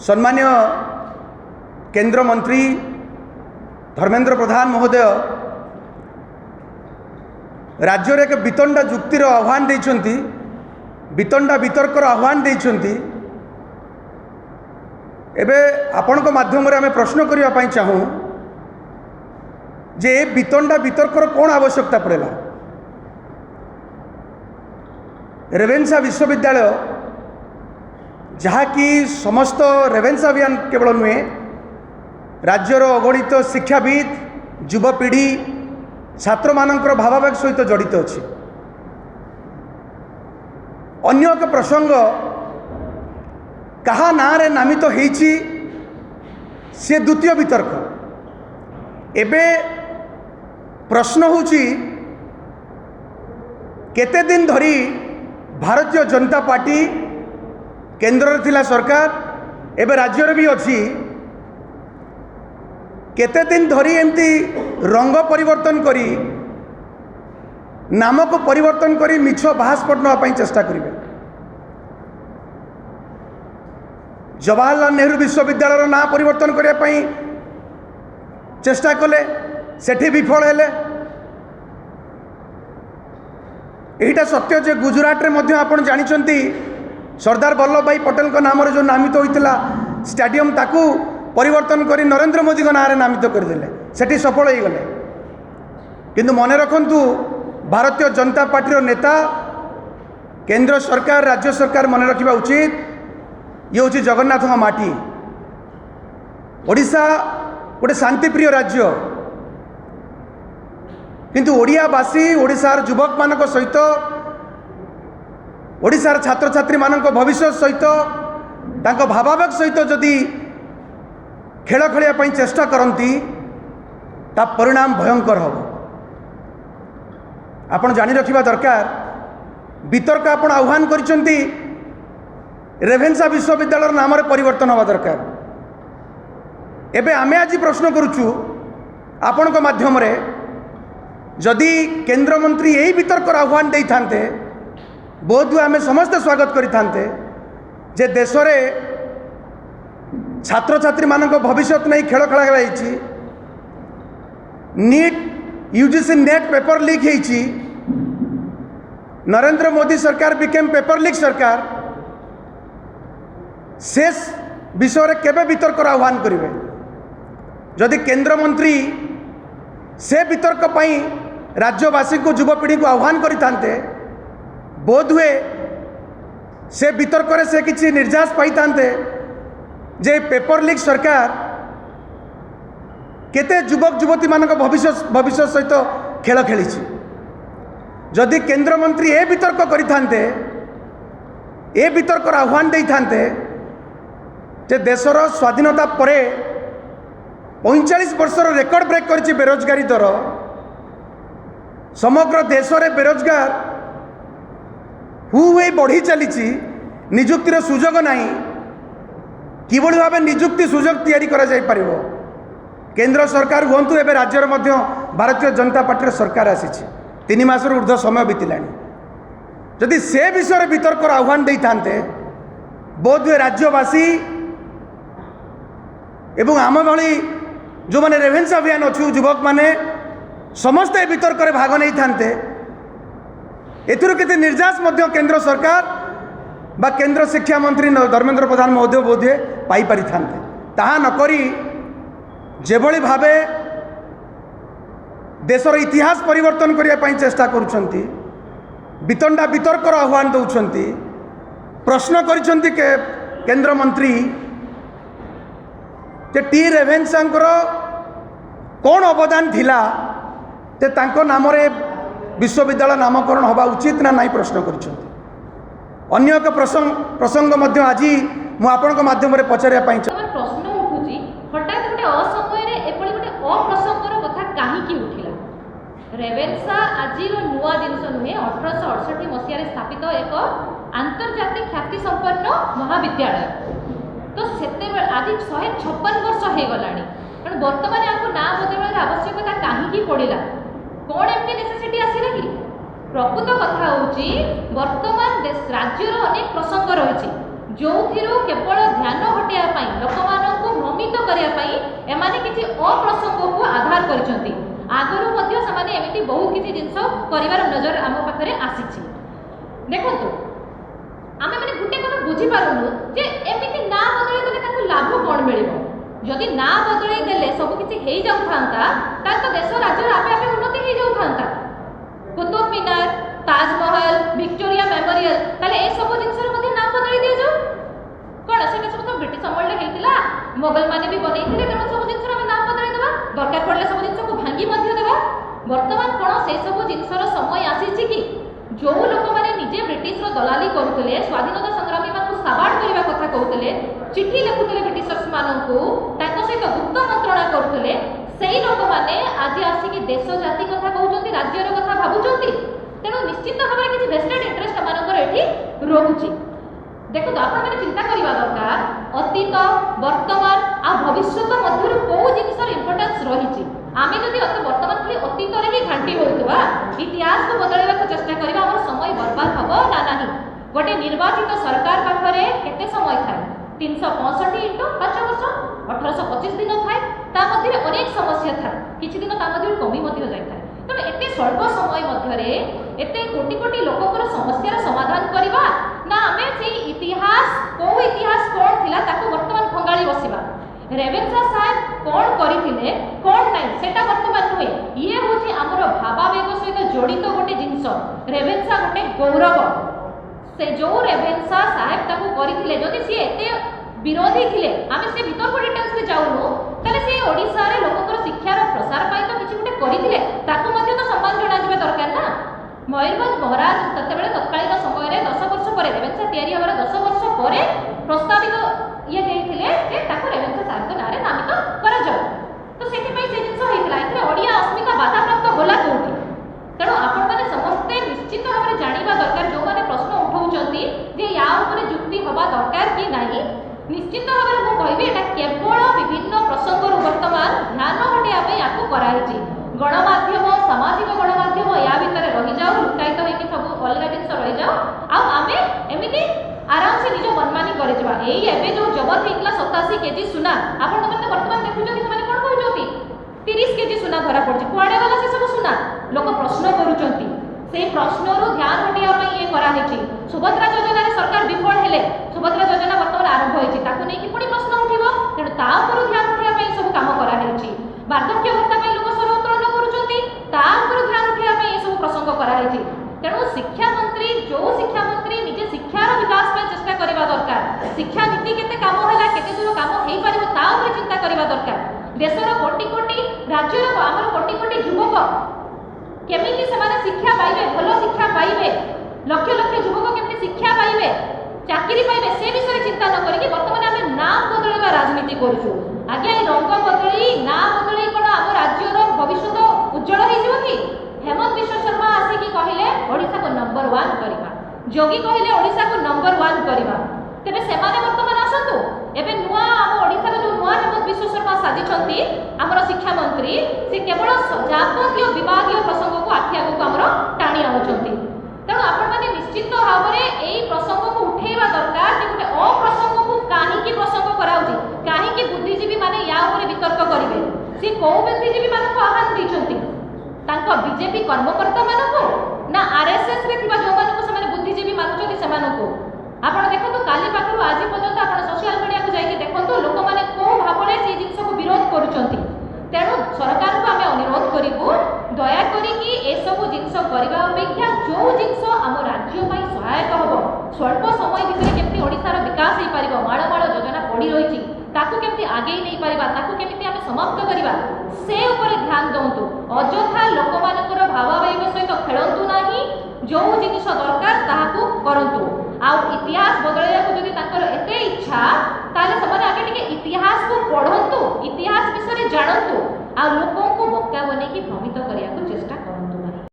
सम्मान्य केंद्र मंत्री धर्मेंद्र प्रधान महोदय राज्य रे एक वितंडा जुक्तिर आह्वान देइछंती, वितंडा वितर्कर आह्वान देइछंती। एबे आपनक माध्यम रे हमें प्रश्न करिया पई चाहूँ जे वितंडा वितर्कर कौन आवश्यकता पड़ेला। रेवेन्सा विश्वविद्यालय जहाँकि समस्त रेवेन्सा अभियान केवल नुहे राज्यर अगणित शिक्षाविद युवपीढ़ी छात्र मानकर भावावेग सहित जड़ित अच्छी। अन्य एक प्रसंग कहा ना रे नामित होईची से द्वितीय वितर्क। एबे प्रश्न होची केते दिन धरी भारतीय जनता पार्टी केंद्र रे थिला सरकार एबे राज्य रे भी अच्छी, केते दिन धरी एमती रंग परिवर्तन करी नाम को परिवर्तन करी मिछ बाहास पटना चेष्टा करेंगे। जवाहरलाल नेहरू विश्वविद्यालय ना परिवर्तन करने चेष्टा कले, सेठी विफल हेले। एटा सत्य जे गुजरात रे मध्य आपण जानिचंती सरदार वल्लभ भाई पटेल को नाम रे जो नामित होइतिला स्टेडियम ताकू परिवर्तन करी नरेंद्र मोदी को नारे नामित करदेले, सेठी सफल हो गले। किंतु मने रखंतु भारतीय जनता पार्टी नेता केंद्र सरकार राज्य सरकार मन रखा उचित। ये हूँ जगन्नाथ माटी। ओडिशा गोटे शांतिप्रिय राज्य, किंतु ओडियावासी ओडिशार युवक मान सहित ओडिशार छात्र छात्री मान भविष्य सहित तांको भावावेग सहित जदि खेल खेलिया चेष्टा करती ता परिणाम भयंकर हम। आपण जानी रखिबा दरकार वितर्क आपण आह्वान करिसेंती रेवेन्सा विश्वविद्यालय नाम रे परिवर्तन हवा दरकार। एबे आमे आज प्रश्न करुचु आपण माध्यम रे जदि केंद्र मंत्री यही वितर्क आह्वान दे थांते बोध आमे समस्त स्वागत करि थांते जे देश रे छात्र छात्री मानक भविष्य नहीं खेल खेला गई। NEET UGC NET paper leak होईची, नरेंद्र मोदी सरकार बिकेम पेपर लीक सरकार। शेष विषय रे केबे वितर्क आह्वान करेंगे। जदि केंद्र मंत्री से वितर्क पई राज्यवासी को युवपीढ़ी को आह्वान करितांते बोध हुए से वितर्क रे से किछि निर्यास पाई थांते जे पेपर लीक सरकार केते युवक युवती मानक भविष्य सहित खेल खेली। जदि केंद्र मंत्री ए वितर्क करिथांते ए वितर्क आह्वान दे थांते जे देशर स्वाधीनता परे 45 वर्षर रेकर्ड ब्रेक करिछि बेरोजगारी दर। समग्र देश रे बेरोजगार हुए बढ़ी चली, निजुक्तिर सुजोग नहीं। किभଳି भाव निजुक्ति सुजोग तैयारी करा जाय परिबो। केंद्र सरकार हुंतु एबे राज्यर मध्य भारतीय जनता पार्टी सरकार आसीछि, 3 मासर ऊर्ध्व समय बीतिलानी। जदि से विषय वितर्क आह्वान दे थांते बोध हुए राज्यवासी एवं आम भली जो माने रेवेन्सा अभियान अच्छु युवक माने समस्त वितर्क भाग नहीं थांते। एथुर केते निर्यास मध्य केंद्र सरकार बा केंद्र शिक्षा मंत्री धर्मेंद्र प्रधान महोदय बोधे पाई पारि थांते। ताहा नकरी जेभଳି भावे देशर इतिहास परिवर्तन करिया पई चेष्टा करुछंती, वितंडा वितर्क आह्वान दउछंती। प्रश्न करिछंती के केंद्र मंत्री जे टी रेवेन्सांकर कौन अवदान थिला ते तांको नाम रे विश्वविद्यालय नामकरण हवा उचित ना नहीं प्रश्न करिछंती। अन्य एक प्रसंग मध्य आज मु आपनक माध्यम रे पचारिया पई प्रश्न उठुची हठात गोटे असमय रे एपली गोटे अप्रसंगर कथा काहे की उठिला। रेवेन्सा आजिर नुआ जिनस नुहे 1868 मसीह रे स्थापित एक आंतर्जातिक ख्याति संपन्न महाविद्यालय। तो सेते आज 156 वर्ष हो गलानी, कारण वर्तमान आपको ना बदलवार आवश्यकता काहे की पड़िला, कौन एमती नेसेसिटी आसिला कि। प्रकृत कथा होची वर्तमान राज्यर अनेक प्रसंग रही जो केवल ध्यान हटाइवाई କିଛି ଜିନିଷ କରିବାର ନଜର ଆମ ପାଖରେ ଆସିଛି। ଦେଖନ୍ତୁ ଆମେ ମାନେ ଗୋଟେ କଥା ବୁଝିପାରୁନୁ ଯେ ଏମିତି ନା ବଦଳେଇ ଦେଲେ ତାଙ୍କୁ ଲାଭ କ'ଣ ମିଳିବ। ଯଦି ନା ବଦଳେଇ ଦେଲେ ସବୁ କିଛି ହେଇଯାଉଥାନ୍ତା ତାହେଲେ ତ ଦେଶ ରାଜ୍ୟର ଆପେ ଆପେ ଉନ୍ନତି ହେଇଯାଉଥାନ୍ତା। କୁତୁବ ମିନାର, ତାଜମହଲ, ଭିକ୍ଟୋରିଆ ମେମୋରିଆଲ, ତାହେଲେ ଏସବୁ ଜିନିଷର ମଧ୍ୟ ନା ବଦଳେଇ ଦିଆଯାଉ। କ'ଣ ସେଟା ସବୁ ତ ବ୍ରିଟିଶ ଅମଳରେ ହେଇଥିଲା, ମୋଗଲ ମାନେ ବି ବନେଇଥିଲେ, ତେଣୁ ସବୁ ଜିନିଷର ଆମେ ନା ବଦଳେଇ ଦେବା, ଦରକାର ପଡ଼ିଲେ ସବୁ ଜିନିଷକୁ ଭାଙ୍ଗି ମଧ୍ୟ ଦେବା। ବର୍ତ୍ତମାନ କ'ଣ ସେସବୁ ଜିନିଷର ସମୟ ଆସିଛି କି? ଯେଉଁ ଲୋକମାନେ ନିଜେ ବ୍ରିଟିଶର ଦଲାଲି କରୁଥିଲେ, ସ୍ୱାଧୀନତା ସଂଗ୍ରାମୀମାନଙ୍କୁ ସାବାଡ଼ କରିବା କଥା କହୁଥିଲେ, ଚିଠି ଲେଖୁଥିଲେ ବ୍ରିଟିଶର୍ସମାନଙ୍କୁ, ତାଙ୍କ ସହିତ ଗୁପ୍ତ ମନ୍ତ୍ରଣା କରୁଥିଲେ, ସେଇ ଲୋକମାନେ ଆଜି ଆସିକି ଦେଶ ଜାତି କଥା କହୁଛନ୍ତି, ରାଜ୍ୟର କଥା ଭାବୁଛନ୍ତି। ତେଣୁ ନିଶ୍ଚିତ ଭାବରେ କିଛି ଭେଷ୍ଟେଡ୍ ଇଣ୍ଟରେଷ୍ଟ ଏମାନଙ୍କର ଏଠି ରହୁଛି। ଦେଖନ୍ତୁ ଆପଣମାନେ ଚିନ୍ତା କରିବା ଦରକାର ଅତୀତ, ବର୍ତ୍ତମାନ ଆଉ ଭବିଷ୍ୟତ ମଧ୍ୟରୁ କେଉଁ ଜିନିଷର ଇମ୍ପୋର୍ଟାନ୍ସ ରହିଛି। ଆମେ ଯଦି ବର୍ତ୍ତମାନ ଖାଲି ଅତୀତରେ ହିଁ ଘାଣ୍ଟି ହେଉଥିବା, ଇତିହାସକୁ ବଦଳାଇବାକୁ ଚେଷ୍ଟା କରିବା, ଆମର ସମୟ ବର୍ବାଦ ହେବ ନା ନାହିଁ। ଗୋଟେ ନିର୍ବାଚିତ ସରକାର ପାଖରେ କେତେ ସମୟ ଥାଏ? 365 × 5 ବର୍ଷ, 1825 ଦିନ ଥାଏ। ତା ମଧ୍ୟରେ ଅନେକ ସମସ୍ୟା ଥାଏ, କିଛି ଦିନ ତା ମଧ୍ୟରୁ କମି ମଧ୍ୟ ଯାଇଥାଏ। ତେଣୁ ଏତେ ସ୍ୱଳ୍ପ ସମୟ ମଧ୍ୟରେ ଏତେ କୋଟି କୋଟି ଲୋକଙ୍କର ସମସ୍ୟାର ସମାଧାନ କରିବା ନା ଆମେ ସେଇ ଇତିହାସ, କେଉଁ ଇତିହାସ କ'ଣ ଥିଲା ତାକୁ ବର୍ତ୍ତମାନ ଖଙ୍ଗାଳି ବସିବା। ରେଭେନ୍ସା ସାହେବ କ'ଣ କରିଥିଲେ କ'ଣ ନାହିଁ ସେଟା ବର୍ତ୍ତମାନ ନୁହେଁ, ଇଏ ହେଉଛି ଆମର ଭାବାବେଗ ସହିତ ଜଡ଼ିତ ଗୋଟେ ଜିନିଷ। ରେଭେନ୍ସା ଗୋଟେ ଗୌରବ। ସେ ଯେଉଁ ରେଭେନ୍ସା ସାହେବ ତାକୁ କରିଥିଲେ, ଯଦି ସିଏ ଏତେ ବିରୋଧୀ ଥିଲେ, ଆମେ ସେ ଭିତରକୁ ଡିଟେଲ୍ସରେ ଯାଉନୁ, ତାହେଲେ ସେ ଓଡ଼ିଶାରେ ଲୋକଙ୍କର ଶିକ୍ଷାର ପ୍ରସାର ପାଇଁ ତ କିଛି ଗୋଟେ କରିଥିଲେ, ତାକୁ ମଧ୍ୟ ତ ସମ୍ମାନ ଜଣାଯିବା ଦରକାର ନା। ମୟୂରଭଞ୍ଜ ମହାରାଜ ସେତେବେଳେ ତତ୍କାଳୀନ ସମୟରେ 10 ବର୍ଷ ପରେ, ରେଭେନ୍ସା ତିଆରି ହେବାର 10 ବର୍ଷ ପରେ ପ୍ରସ୍ତାବିତ ଇଏ ଦେଇଥିଲେ ଯେ ତାକୁ ରେଭେନ୍ସା ସାହେବଙ୍କ ନାଁରେ ନାମିତ କରାଯାଉ। ତ ସେଥିପାଇଁ ସେ ଜିନିଷ ହେଇଥିଲା। ଏଥିରେ ଓଡ଼ିଆ ଅସ୍ମିତା ବାଧାପ୍ରାପ୍ତ ହେଲା କେଉଁଠି? ତେଣୁ ଆପଣମାନେ ସମସ୍ତେ ନିଶ୍ଚିତ ଭାବରେ ଜାଣିବା ଦରକାର, ଯେଉଁମାନେ ପ୍ରଶ୍ନ ଉଠାଉଛନ୍ତି ଯେ ୟା ଉପରେ ଯୁକ୍ତି ହେବା ଦରକାର କି ନାହିଁ, ନିଶ୍ଚିତ ଭାବରେ ମୁଁ କହିବି ଏଇଟା କେବଳ ବିଭିନ୍ନ ପ୍ରସଙ୍ଗରୁ ବର୍ତ୍ତମାନ ଧ୍ୟାନ ହଟାଇବା ପାଇଁ ୟାକୁ କରାହେଇଛି। ଗଣମାଧ୍ୟମ, ସାମାଜିକ ଗଣମାଧ୍ୟମ ୟା ଭିତରେ ରହିଯାଉ, ଲୁକାୟିତ ହେଇକି ସବୁ ଅଲଗା ଜିନିଷ ରହିଯାଉ, ଆଉ ଆମେ ଏମିତି ଆରାମସେ ନିଜ ମନମାନି କରିଯିବା। ଏଇ ଏବେ ଯେଉଁ ଜବତ ହେଇଥିଲା 87 କେଜି ସୁନା, ଆପଣମାନେ ବର୍ତ୍ତମାନ ଦେଖୁଛନ୍ତି ସେମାନେ କ'ଣ କହୁଛନ୍ତି? 30 କେଜି ସୁନା ଧରା ପଡ଼ିଛି, କୁଆଡ଼େ ଗଲା ସେ ସବୁ ସୁନା? ଲୋକ ପ୍ରଶ୍ନ କରୁଛନ୍ତି। ସେଇ ପ୍ରଶ୍ନରୁ ଧ୍ୟାନ ହଟାଇବା ପାଇଁ ଇଏ କରାହେଇଛି। ସୁଭଦ୍ରା ଯୋଜନାରେ ସରକାର ବିଫଳ ହେଲେ, ସୁଭଦ୍ରା ଯୋଜନା ବର୍ତ୍ତମାନ ଆରମ୍ଭ ହୋଇଛି, ତାକୁ ନେଇକି ପୁଣି ପ୍ରଶ୍ନ ଉଠିବ, ତେଣୁ ତା ଉପରୁ ଧ୍ୟାନ ଉଠାଇବା ପାଇଁ ସବୁ କାମ କରାହେଇଛି। ବାର୍ଦ୍ଧକ୍ୟ ଭତ୍ତା ପାଇଁ ଲୋକ ସ୍ୱର ଉତ୍ତୋଳନ କରୁଛନ୍ତି, ତା ଉପରୁ ଧ୍ୟାନ ଉଠାଇବା ପାଇଁ ଏସବୁ ପ୍ରସଙ୍ଗ କରାହେଇଛି। ତେଣୁ ଶିକ୍ଷାମନ୍ତ୍ରୀ, ଯେଉଁ ଶିକ୍ଷାମନ୍ତ୍ରୀ ନିଜେ ଶିକ୍ଷାର ବିକାଶ ପାଇଁ ଚେଷ୍ଟା କରିବା ଦରକାର, ଶିକ୍ଷାନୀତି କେତେ କାମ ହେଲା, କେତେ ଦୂର କାମ ହେଇପାରିବ ତା ଉପରେ ଚିନ୍ତା କରିବା ଦରକାର। ଦେଶର କୋଟି କୋଟି, ରାଜ୍ୟର ଆମର କୋଟି କୋଟି ଯୁବକ କେମିତି ସେମାନେ ଶିକ୍ଷା ପାଇବେ, ଭଲ ଶିକ୍ଷା ପାଇବେ, ଲକ୍ଷ ଲକ୍ଷ ଯୁବକ କେମିତି ଶିକ୍ଷା ପାଇବେ, ଚାକିରି ପାଇବେ, ସେ ବିଷୟରେ ଚିନ୍ତା ନ କରିକି ବର୍ତ୍ତମାନ ଆମେ ନାଁ ବଦଳାଇବା ରାଜନୀତି କରୁଛୁ। ଆଜ୍ଞା ଏ ରଙ୍ଗ ବଦଳେଇ, ନାଁ ବଦଳେଇ କ'ଣ ଆମ ରାଜ୍ୟର ଭବିଷ୍ୟତ ଉଜ୍ଜଳ ହେଇଯିବ କି? ହେମନ୍ତ ବିଶ୍ୱ ଶର୍ମା ଆସିକି କହିଲେ ଓଡ଼ିଶାକୁ ନମ୍ବର 1 କରିବା, ଯୋଗୀ କହିଲେ ଓଡ଼ିଶାକୁ ନମ୍ବର 1 କରିବା, ତେବେ ସେମାନେ ବର୍ତ୍ତମାନ ଆସନ୍ତୁ। ଏବେ ନୂଆ ଆମ ଓଡ଼ିଶାର ଯେଉଁ ନୂଆ ହେମନ୍ତ ବିଶ୍ୱ ଶର୍ମା ସାଜିଛନ୍ତି ଆମର ଶିକ୍ଷାମନ୍ତ୍ରୀ, ସେ କେବଳ ଯାବତୀୟ ବିଭାଗୀୟ ପ୍ରସଙ୍ଗକୁ ଆଖି ଆଗକୁ ଆମର ଟାଣି ଆଣୁଛନ୍ତି। ତେଣୁ ଆପଣମାନେ ନିଶ୍ଚିତ ଭାବରେ ଏଇ ପ୍ରସଙ୍ଗକୁ ଉଠେଇବା ଦରକାର ଯେ ଗୋଟେ ଅପ୍ରସଙ୍ଗକୁ କାହିଁକି ପ୍ରସଙ୍ଗ କରାଉଛି, କାହିଁକି ବୁଦ୍ଧିଜୀବୀ ମାନେ ୟା ଉପରେ ବିତର୍କ କରିବେ। ସେ କେଉଁ ବୁଦ୍ଧିଜୀବୀ ମାନଙ୍କୁ ଆହ୍ୱାନ ଦେଇଛନ୍ତି? ତାଙ୍କ ବିଜେପି କର୍ମକର୍ତ୍ତାମାନଙ୍କୁ ନା ଆର୍ଏସ୍ଏସ୍ରେ ଥିବା ଯେଉଁମାନଙ୍କୁ ସେମାନେ ବୁଦ୍ଧିଜୀବୀ ମାନୁଛନ୍ତି ସେମାନଙ୍କୁ? ଆପଣ ଦେଖନ୍ତୁ କାଲି ପାଖରୁ ଆଜି ପର୍ଯ୍ୟନ୍ତ ଆପଣ ସୋସିଆଲ ମିଡ଼ିଆକୁ ଯାଇକି ଦେଖନ୍ତୁ ଲୋକମାନେ କେଉଁ ଭାବରେ ସେଇ ଜିନିଷକୁ ବିରୋଧ କରୁଛନ୍ତି। ତେଣୁ ସରକାରଙ୍କୁ ଆମେ ଅନୁରୋଧ କରିବୁ ଦୟାକରିକି ଏସବୁ ଜିନିଷ କରିବା ଅପେକ୍ଷା ଯେଉଁ ଜିନିଷ ଆମ ରାଜ୍ୟ ପାଇଁ ସହାୟକ ହେବ, ସ୍ୱଳ୍ପ ସମୟ ଭିତରେ କେମିତି ଓଡ଼ିଶାର ବିକାଶ ହେଇପାରିବ, ମାଳ ମାଳ ଯୋଜନା ପଡ଼ି ରହିଛି, ତାକୁ କେମିତି ଆଗେଇ ନେଇପାରିବା, ତାକୁ କେମିତି ଆମେ ସମାପ୍ତ କରିବା, ସେ ଉପରେ ଧ୍ୟାନ ଦିଅନ୍ତୁ। ଅଯଥା ଲୋକମାନଙ୍କର ଭାବାବେଗ ସହିତ ଖେଳନ୍ତୁ ନାହିଁ, ଯେଉଁ ଜିନିଷ ଦରକାର ତାହାକୁ କରନ୍ତୁ। ଆଉ ଇତିହାସ ବଦଳାଇବାକୁ ଯଦି ତାଙ୍କର ଏତେ ଇଚ୍ଛା, ତାହେଲେ ସେମାନେ ଆଗେ ଟିକେ ଇତିହାସକୁ ପଢ଼ନ୍ତୁ, ଇତିହାସ ବିଷୟରେ ଜାଣନ୍ତୁ, ଆଉ ଲୋକଙ୍କୁ ବୋକା ବନେଇକି ଭ୍ରମିତ କରିବାକୁ